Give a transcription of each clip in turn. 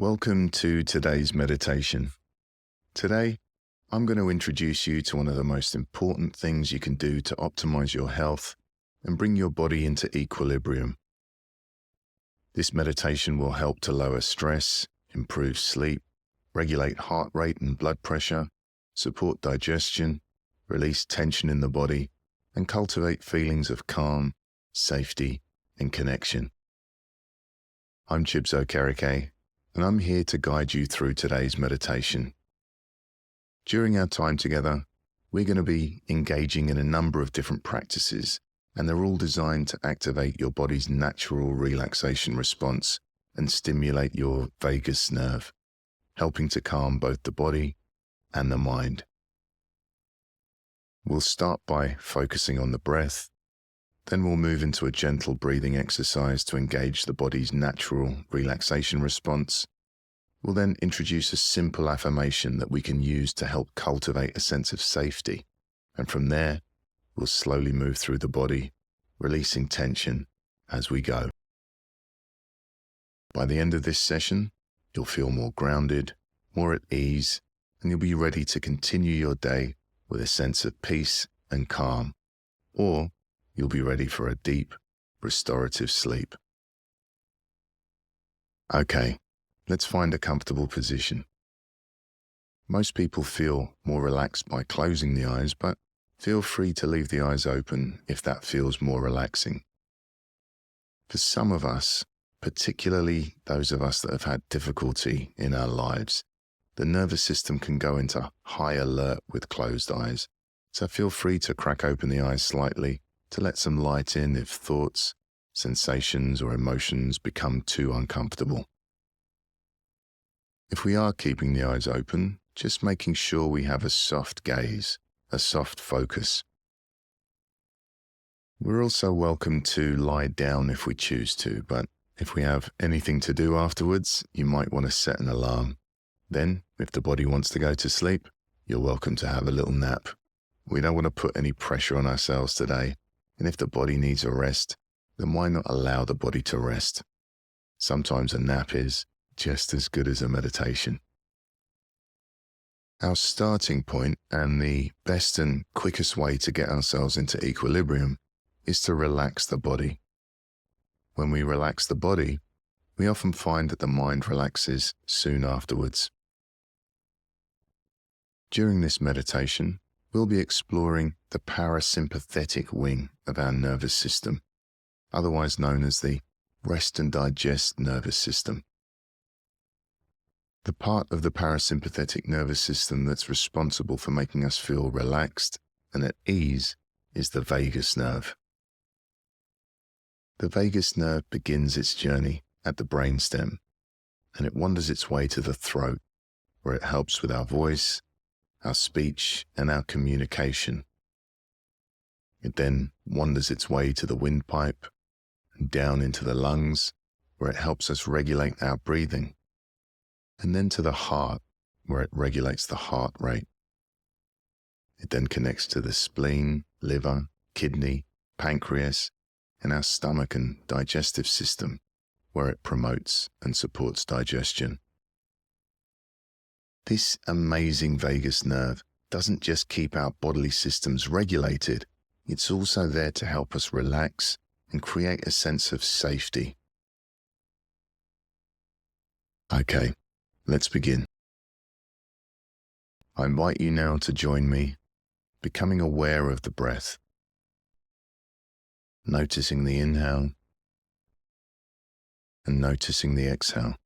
Welcome to today's meditation. Today, I'm going to introduce you to one of the most important things you can do to optimize your health and bring your body into equilibrium. This meditation will help to lower stress, improve sleep, regulate heart rate and blood pressure, support digestion, release tension in the body, and cultivate feelings of calm, safety, and connection. I'm Chibs Okereke, and I'm here to guide you through today's meditation. During our time together, we're going to be engaging in a number of different practices, and they're all designed to activate your body's natural relaxation response and stimulate your vagus nerve, helping to calm both the body and the mind. We'll start by focusing on the breath. Then we'll move into a gentle breathing exercise to engage the body's natural relaxation response. We'll then introduce a simple affirmation that we can use to help cultivate a sense of safety. And from there, we'll slowly move through the body, releasing tension as we go. By the end of this session, you'll feel more grounded, more at ease, and you'll be ready to continue your day with a sense of peace and calm. Or you'll be ready for a deep, restorative sleep. Okay, let's find a comfortable position. Most people feel more relaxed by closing the eyes, but feel free to leave the eyes open if that feels more relaxing. For some of us, particularly those of us that have had difficulty in our lives, the nervous system can go into high alert with closed eyes. So feel free to crack open the eyes slightly to let some light in if thoughts, sensations, or emotions become too uncomfortable. If we are keeping the eyes open, just making sure we have a soft gaze, a soft focus. We're also welcome to lie down if we choose to, but if we have anything to do afterwards, you might want to set an alarm. Then, if the body wants to go to sleep, you're welcome to have a little nap. We don't want to put any pressure on ourselves today. And if the body needs a rest, then why not allow the body to rest? Sometimes a nap is just as good as a meditation. Our starting point and the best and quickest way to get ourselves into equilibrium is to relax the body. When we relax the body, we often find that the mind relaxes soon afterwards. During this meditation, we'll be exploring the parasympathetic wing of our nervous system, otherwise known as the rest and digest nervous system. The part of the parasympathetic nervous system that's responsible for making us feel relaxed and at ease is the vagus nerve. The vagus nerve begins its journey at the brainstem, and it wanders its way to the throat, where it helps with our voice, our speech, and our communication. It then wanders its way to the windpipe and down into the lungs, where it helps us regulate our breathing, and then to the heart, where it regulates the heart rate. It then connects to the spleen, liver, kidney, pancreas, and our stomach and digestive system, where it promotes and supports digestion. This amazing vagus nerve doesn't just keep our bodily systems regulated, it's also there to help us relax and create a sense of safety. Okay, let's begin. I invite you now to join me, becoming aware of the breath, noticing the inhale and noticing the exhale.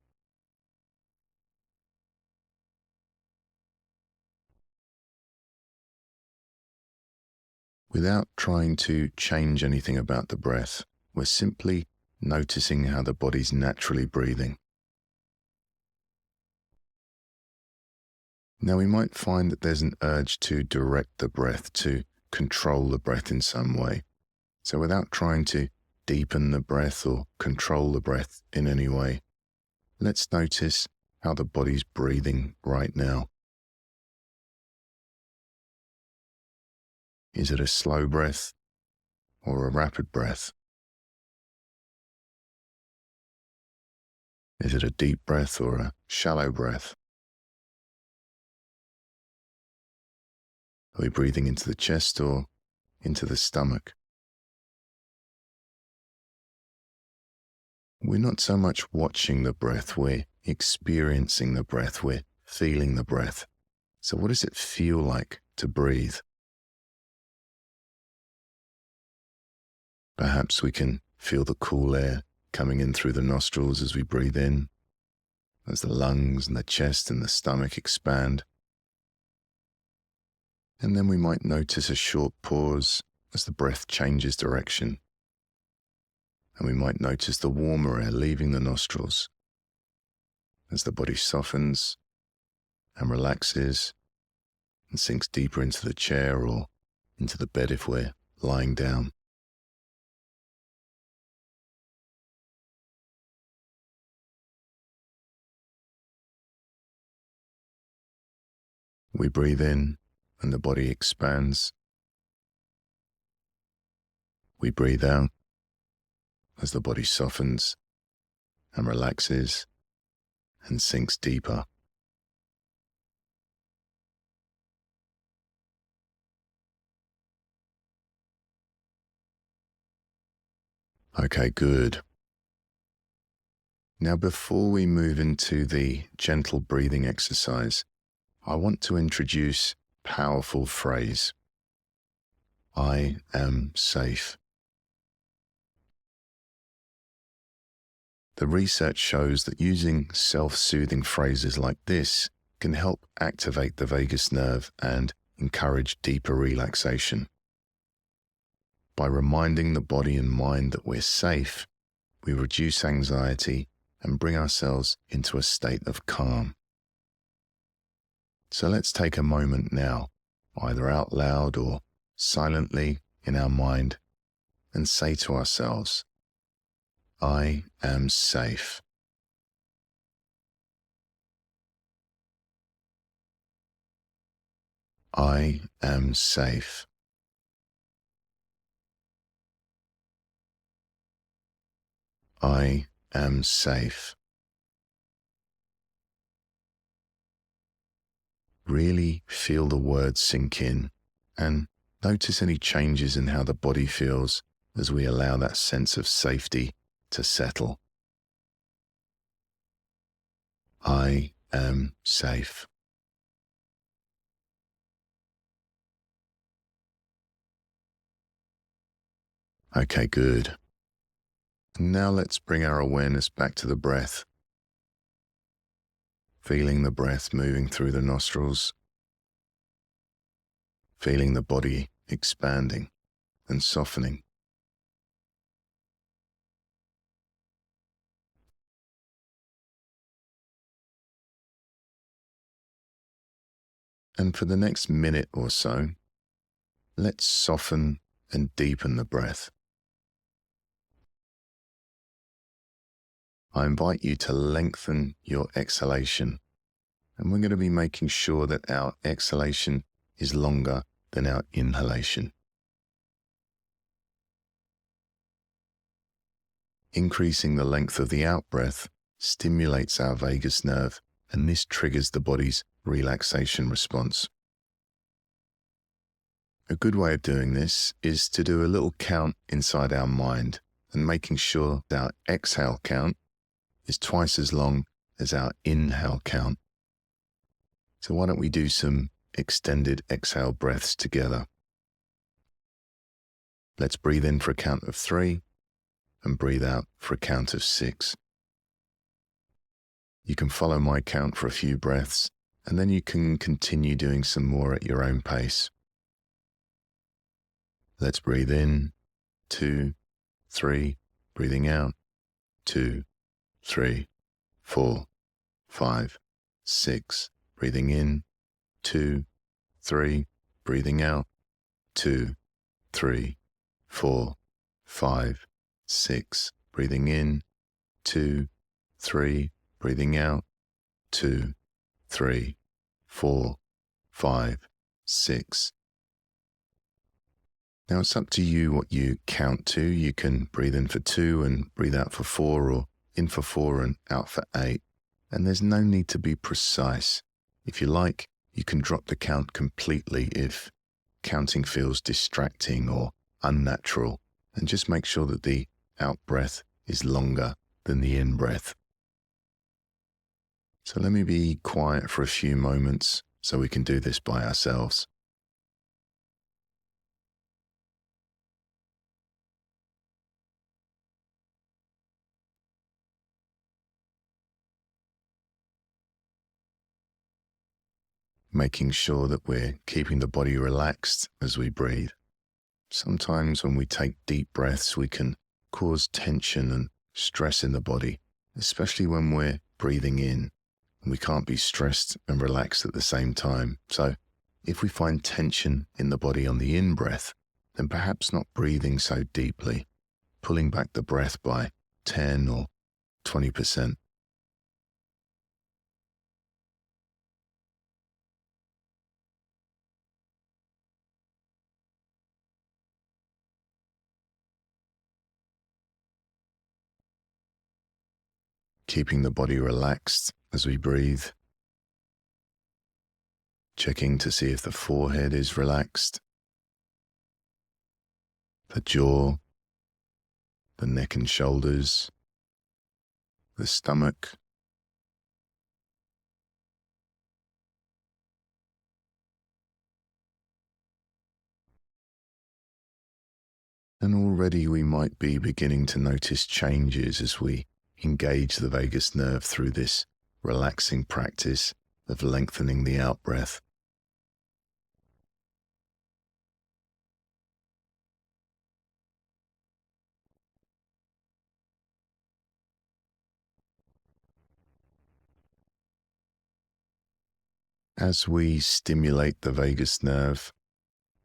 Without trying to change anything about the breath, we're simply noticing how the body's naturally breathing. Now, we might find that there's an urge to direct the breath, to control the breath in some way. So without trying to deepen the breath or control the breath in any way, let's notice how the body's breathing right now. Is it a slow breath or a rapid breath? Is it a deep breath or a shallow breath? Are we breathing into the chest or into the stomach? We're not so much watching the breath, we're experiencing the breath, we're feeling the breath. So what does it feel like to breathe? Perhaps we can feel the cool air coming in through the nostrils as we breathe in, as the lungs and the chest and the stomach expand. And then we might notice a short pause as the breath changes direction. And we might notice the warmer air leaving the nostrils as the body softens and relaxes and sinks deeper into the chair or into the bed if we're lying down. We breathe in and the body expands. We breathe out as the body softens and relaxes and sinks deeper. Okay, good. Now, before we move into the gentle breathing exercise, I want to introduce a powerful phrase. I am safe. The research shows that using self-soothing phrases like this can help activate the vagus nerve and encourage deeper relaxation. By reminding the body and mind that we're safe, we reduce anxiety and bring ourselves into a state of calm. So let's take a moment now, either out loud or silently in our mind, and say to ourselves, I am safe. I am safe. I am safe. Really feel the words sink in and notice any changes in how the body feels as we allow that sense of safety to settle. I am safe. Okay, good. Now let's bring our awareness back to the breath. Feeling the breath moving through the nostrils. Feeling the body expanding and softening. And for the next minute or so, let's soften and deepen the breath. I invite you to lengthen your exhalation, and we're going to be making sure that our exhalation is longer than our inhalation. Increasing the length of the out-breath stimulates our vagus nerve, and this triggers the body's relaxation response. A good way of doing this is to do a little count inside our mind and making sure that our exhale count is twice as long as our inhale count. So why don't we do some extended exhale breaths together? Let's breathe in for a count of 3 and breathe out for a count of 6. You can follow my count for a few breaths, and then you can continue doing some more at your own pace. Let's breathe in, 2, 3, breathing out, 2, 3, 4, 5, 6, breathing in, 2, 3, breathing out, 2, 3, 4, 5, 6, breathing in, 2, 3, breathing out, 2, 3, 4, 5, 6. Now it's up to you what you count to. You can breathe in for 2 and breathe out for 4, or in for 4 and out for 8, and there's no need to be precise. If you like, you can drop the count completely if counting feels distracting or unnatural, and just make sure that the out breath is longer than the in breath. So let me be quiet for a few moments so we can do this by ourselves. Making sure that we're keeping the body relaxed as we breathe. Sometimes when we take deep breaths, we can cause tension and stress in the body, especially when we're breathing in. We can't be stressed and relaxed at the same time. So if we find tension in the body on the in-breath, then perhaps not breathing so deeply, pulling back the breath by 10 or 20%. Keeping the body relaxed as we breathe. Checking to see if the forehead is relaxed, the jaw, the neck and shoulders, the stomach, and already we might be beginning to notice changes as we engage the vagus nerve through this relaxing practice of lengthening the out-breath. As we stimulate the vagus nerve,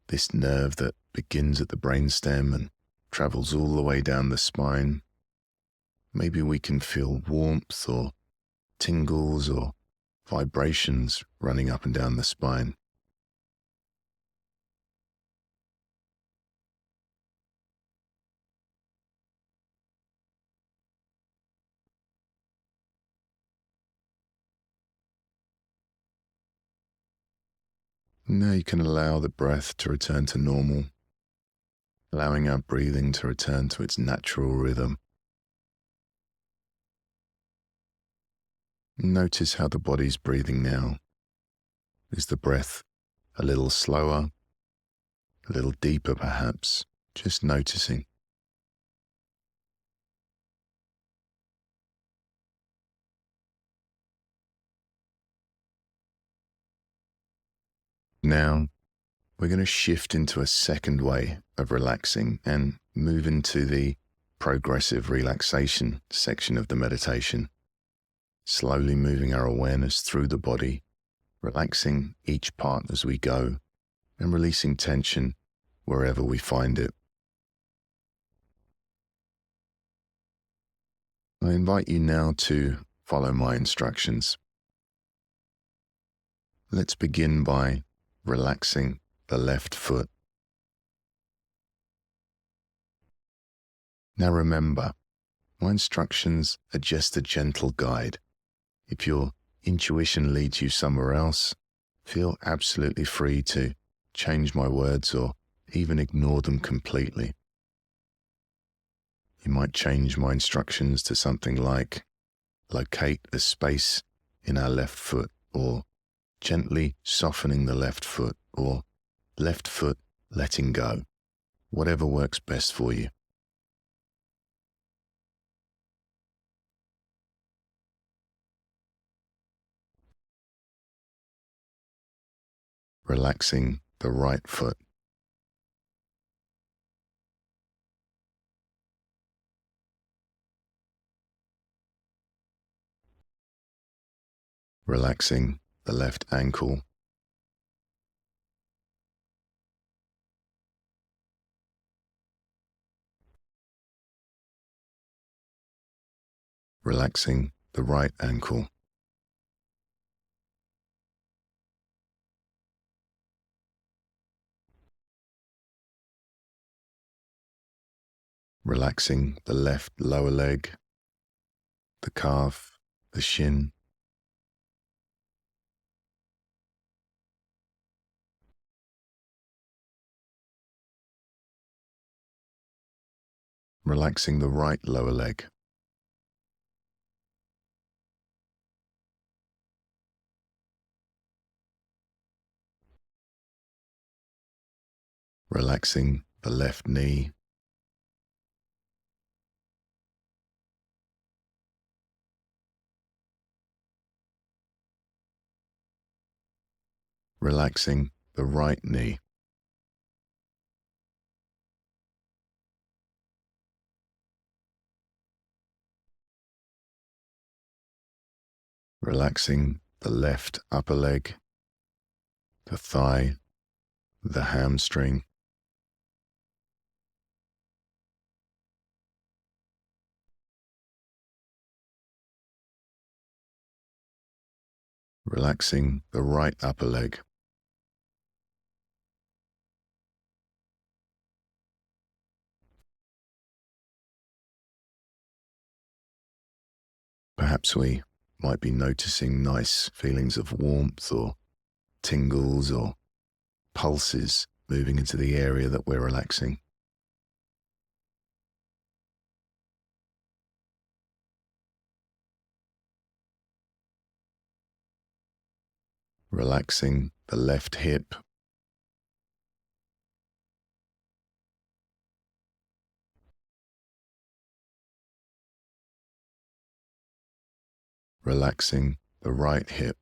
this nerve that begins at the brainstem and travels all the way down the spine, maybe we can feel warmth or tingles or vibrations running up and down the spine. Now you can allow the breath to return to normal, allowing our breathing to return to its natural rhythm. Notice how the body's breathing now. Is the breath a little slower, a little deeper perhaps? Just noticing. Now, we're going to shift into a second way of relaxing and move into the progressive relaxation section of the meditation, slowly moving our awareness through the body, relaxing each part as we go, and releasing tension wherever we find it. I invite you now to follow my instructions. Let's begin by relaxing the left foot. Now remember, my instructions are just a gentle guide. If your intuition leads you somewhere else, feel absolutely free to change my words or even ignore them completely. You might change my instructions to something like, locate a space in our left foot, or gently softening the left foot, or left foot letting go, whatever works best for you. Relaxing the right foot. Relaxing the left ankle. Relaxing the right ankle. Relaxing the left lower leg. the calf, the shin. Relaxing the right lower leg. Relaxing the left knee. Relaxing the right knee. Relaxing the left upper leg, the thigh, the hamstring. Relaxing the right upper leg. Perhaps we might be noticing nice feelings of warmth or tingles or pulses moving into the area that we're relaxing. Relaxing the left hip. Relaxing the right hip.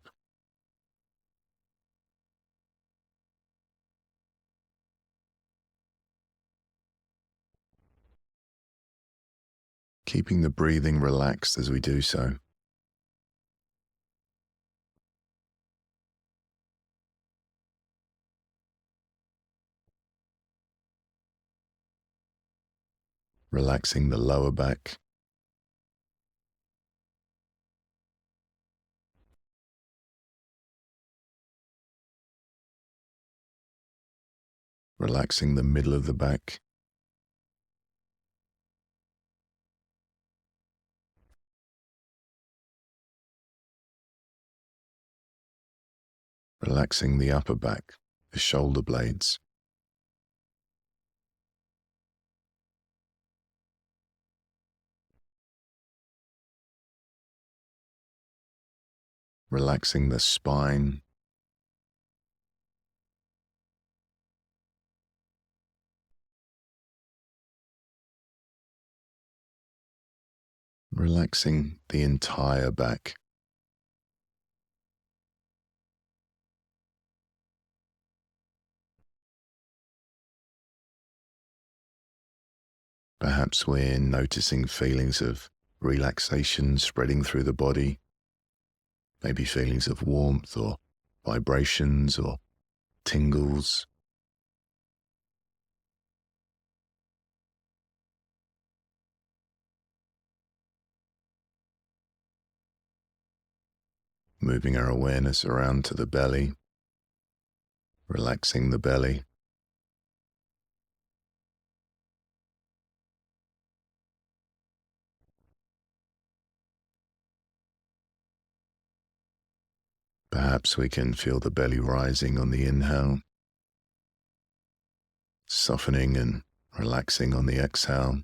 Keeping the breathing relaxed as we do so. Relaxing the lower back. Relaxing the middle of the back. Relaxing the upper back, the shoulder blades. Relaxing the spine. Relaxing the entire back. Perhaps we're noticing feelings of relaxation spreading through the body, maybe feelings of warmth or vibrations or tingles. Moving our awareness around to the belly, relaxing the belly. Perhaps we can feel the belly rising on the inhale, softening and relaxing on the exhale.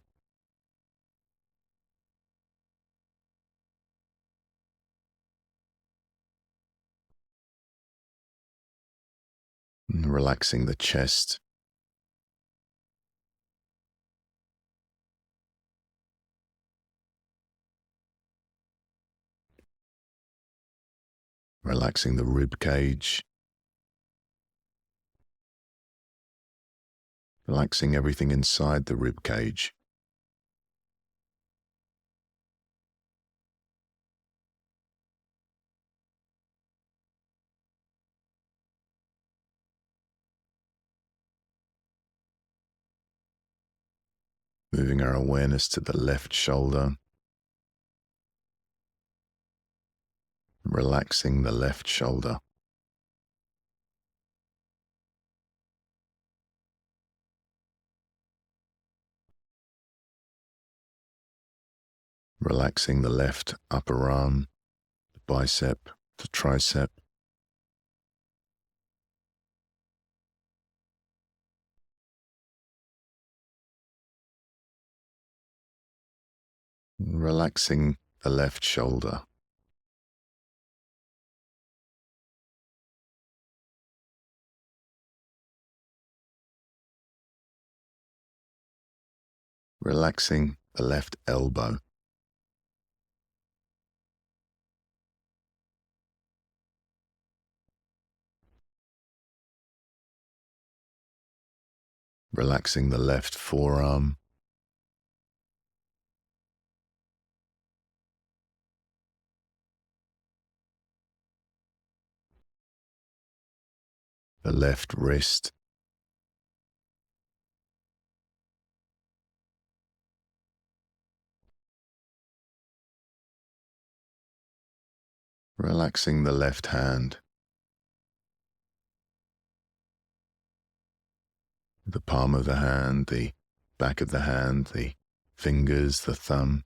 And relaxing the chest. Relaxing the rib cage. Relaxing everything inside the rib cage. Moving our awareness to the left shoulder. Relaxing the left shoulder. relaxing the left upper arm, the bicep, the tricep, relaxing the left shoulder, relaxing the left elbow, relaxing the left forearm, the left wrist, relaxing the left hand, the palm of the hand, the back of the hand, the fingers, the thumb,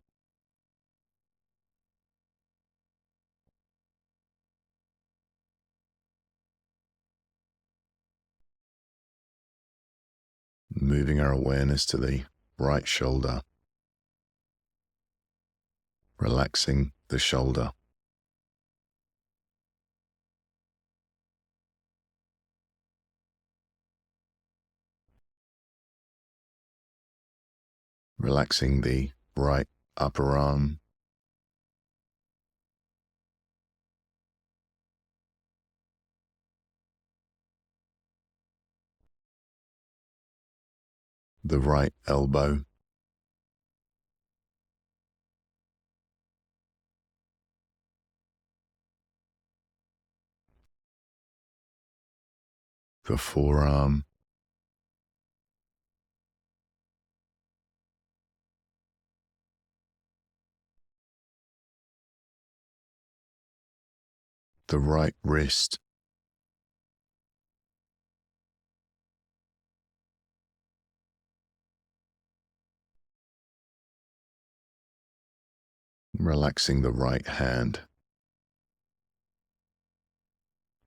moving our awareness to the right shoulder, relaxing the shoulder, relaxing the right upper arm, the right elbow, the forearm, the right wrist, relaxing the right hand,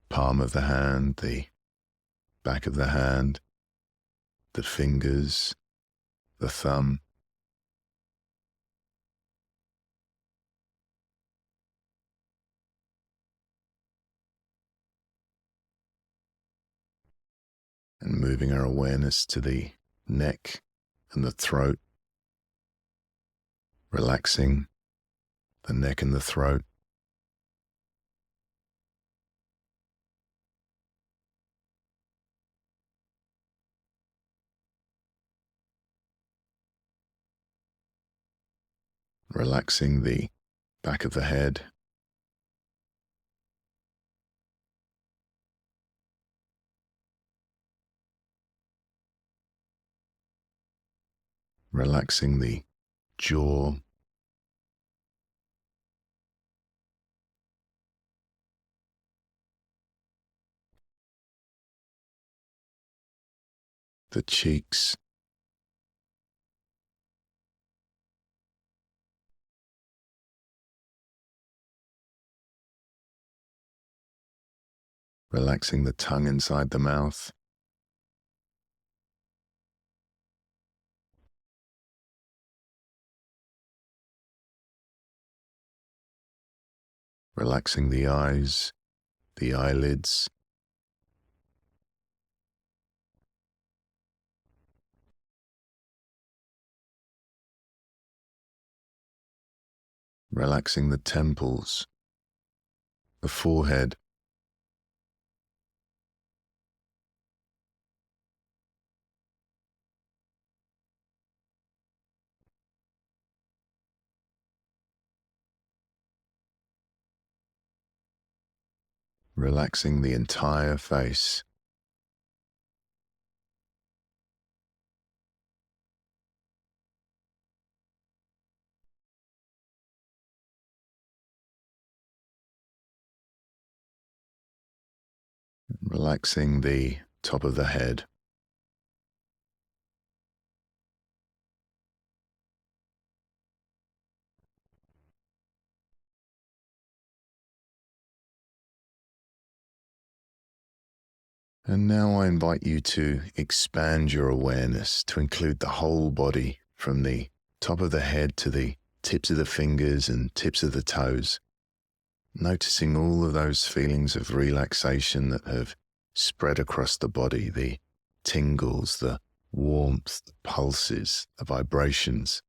palm of the hand, the back of the hand, the fingers, the thumb, and moving our awareness to the neck and the throat, relaxing the neck and the throat, relaxing the back of the head, relaxing the jaw, the cheeks, relaxing the tongue inside the mouth, relaxing the eyes, the eyelids, relaxing the temples, the forehead, relaxing the entire face, relaxing the top of the head, And now I invite you to expand your awareness to include the whole body, from the top of the head to the tips of the fingers and tips of the toes, noticing all of those feelings of relaxation that have spread across the body, the tingles, the warmth, the pulses, the vibrations.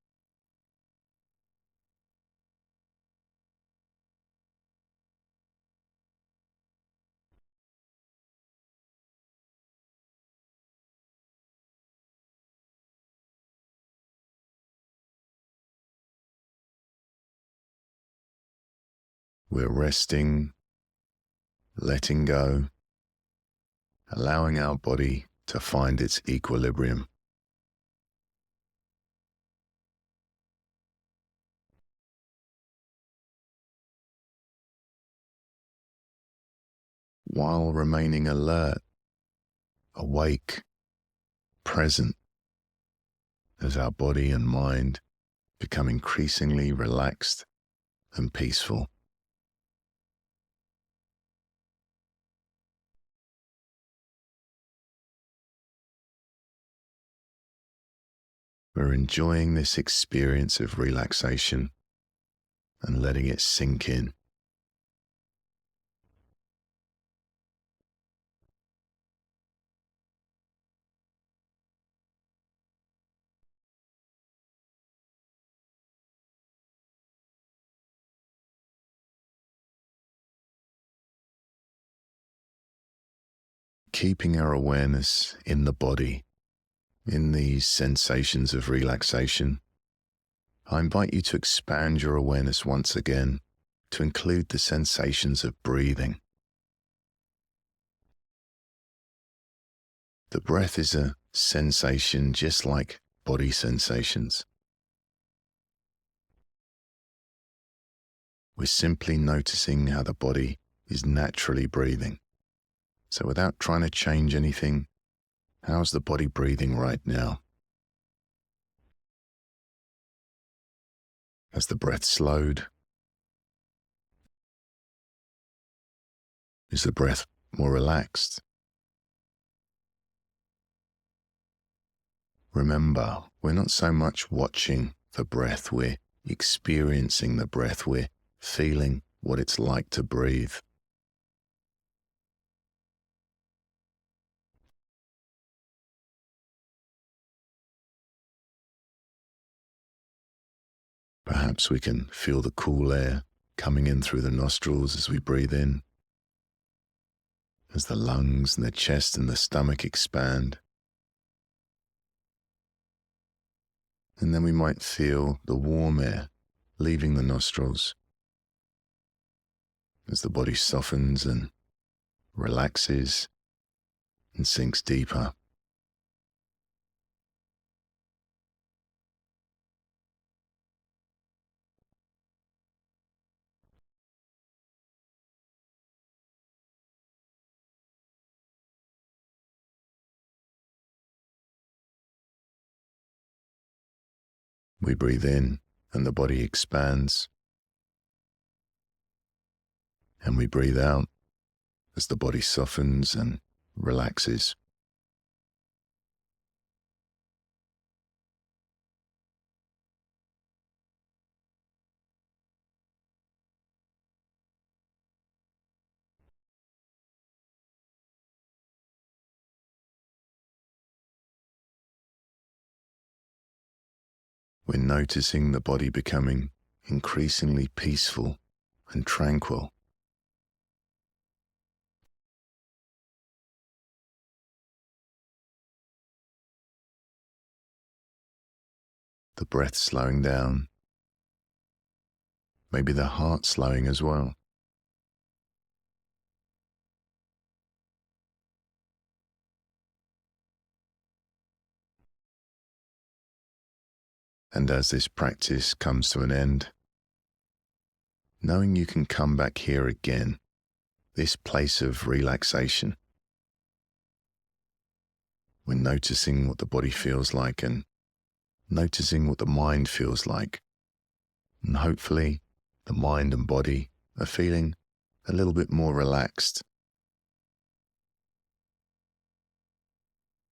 We're resting, letting go, allowing our body to find its equilibrium. While remaining alert, awake, present, as our body and mind become increasingly relaxed and peaceful. We're enjoying this experience of relaxation and letting it sink in. Keeping our awareness in the body, in these sensations of relaxation, I invite you to expand your awareness once again to include the sensations of breathing. The breath is a sensation just like body sensations. We're simply noticing how the body is naturally breathing. So without trying to change anything, how's the body breathing right now? Has the breath slowed? Is the breath more relaxed? Remember, we're not so much watching the breath, we're experiencing the breath, we're feeling what it's like to breathe. Perhaps we can feel the cool air coming in through the nostrils as we breathe in, as the lungs and the chest and the stomach expand. And then we might feel the warm air leaving the nostrils as the body softens and relaxes and sinks deeper. We breathe in and the body expands, and we breathe out as the body softens and relaxes. We're noticing the body becoming increasingly peaceful and tranquil. The breath slowing down, maybe the heart slowing as well. And as this practice comes to an end, knowing you can come back here again, this place of relaxation. We're noticing what the body feels like and noticing what the mind feels like. And hopefully the mind and body are feeling a little bit more relaxed.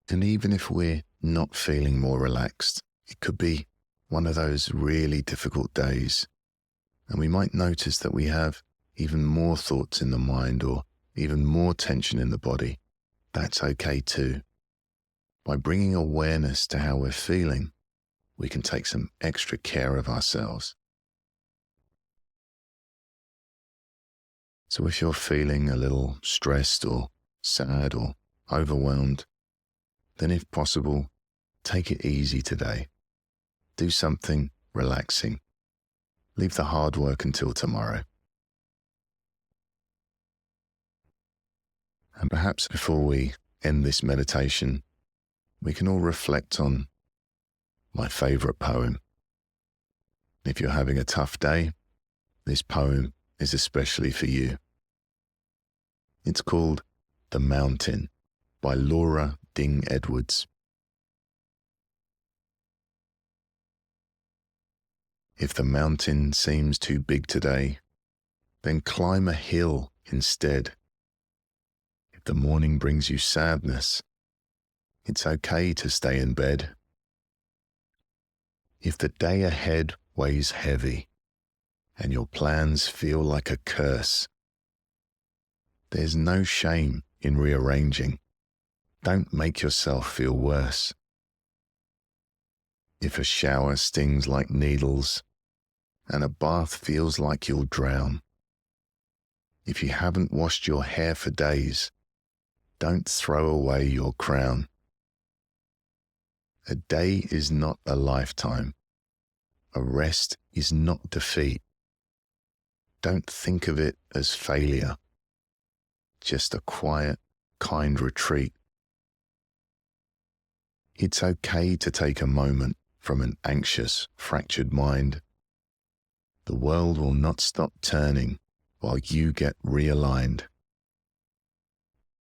And even if we're not feeling more relaxed, it could be one of those really difficult days. And we might notice that we have even more thoughts in the mind or even more tension in the body. That's okay too. By bringing awareness to how we're feeling, we can take some extra care of ourselves. So if you're feeling a little stressed or sad or overwhelmed, then if possible, take it easy today. Do something relaxing. Leave the hard work until tomorrow. And perhaps before we end this meditation, we can all reflect on my favorite poem. If you're having a tough day, this poem is especially for you. It's called The Mountain by Laura Ding Edwards. If the mountain seems too big today, then climb a hill instead. If the morning brings you sadness, it's okay to stay in bed. If the day ahead weighs heavy and your plans feel like a curse, there's no shame in rearranging. Don't make yourself feel worse. If a shower stings like needles and a bath feels like you'll drown, if you haven't washed your hair for days, don't throw away your crown. A day is not a lifetime. A rest is not defeat. Don't think of it as failure, just a quiet, kind retreat. It's okay to take a moment from an anxious, fractured mind. The world will not stop turning while you get realigned.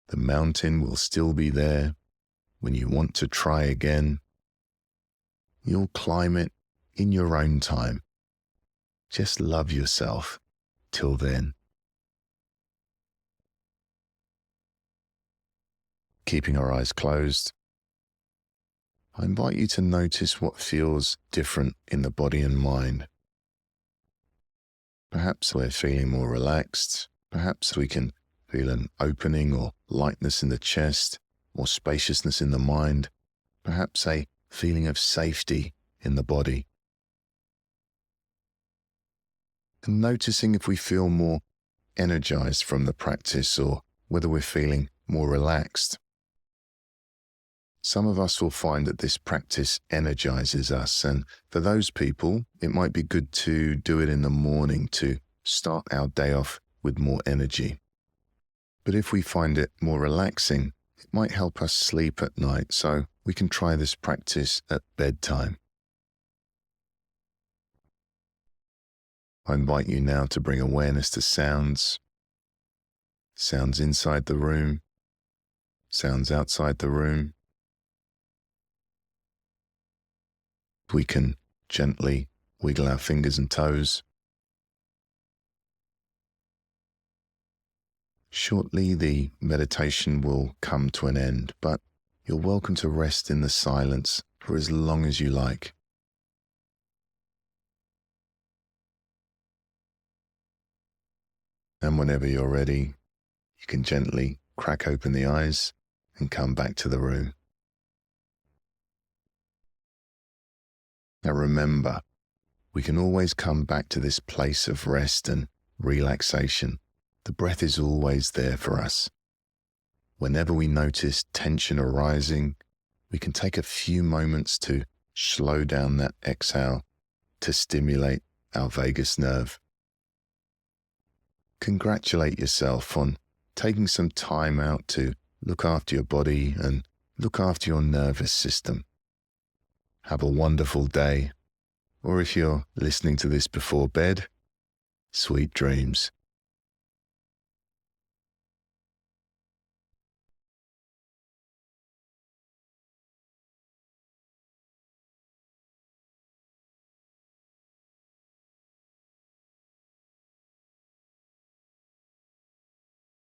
The mountain will still be there when you want to try again. You'll climb it in your own time. Just love yourself till then. Keeping our eyes closed, I invite you to notice what feels different in the body and mind. Perhaps we're feeling more relaxed. Perhaps we can feel an opening or lightness in the chest, more spaciousness in the mind. Perhaps a feeling of safety in the body. And noticing if we feel more energized from the practice or whether we're feeling more relaxed. Some of us will find that this practice energizes us, and for those people, it might be good to do it in the morning to start our day off with more energy. But if we find it more relaxing, it might help us sleep at night, so we can try this practice at bedtime. I invite you now to bring awareness to sounds. Sounds inside the room, sounds outside the room. We can gently wiggle our fingers and toes. Shortly, the meditation will come to an end, but you're welcome to rest in the silence for as long as you like. And whenever you're ready, you can gently crack open the eyes and come back to the room. Now remember, we can always come back to this place of rest and relaxation. The breath is always there for us. Whenever we notice tension arising, we can take a few moments to slow down that exhale to stimulate our vagus nerve. Congratulate yourself on taking some time out to look after your body and look after your nervous system. Have a wonderful day, or if you're listening to this before bed, sweet dreams.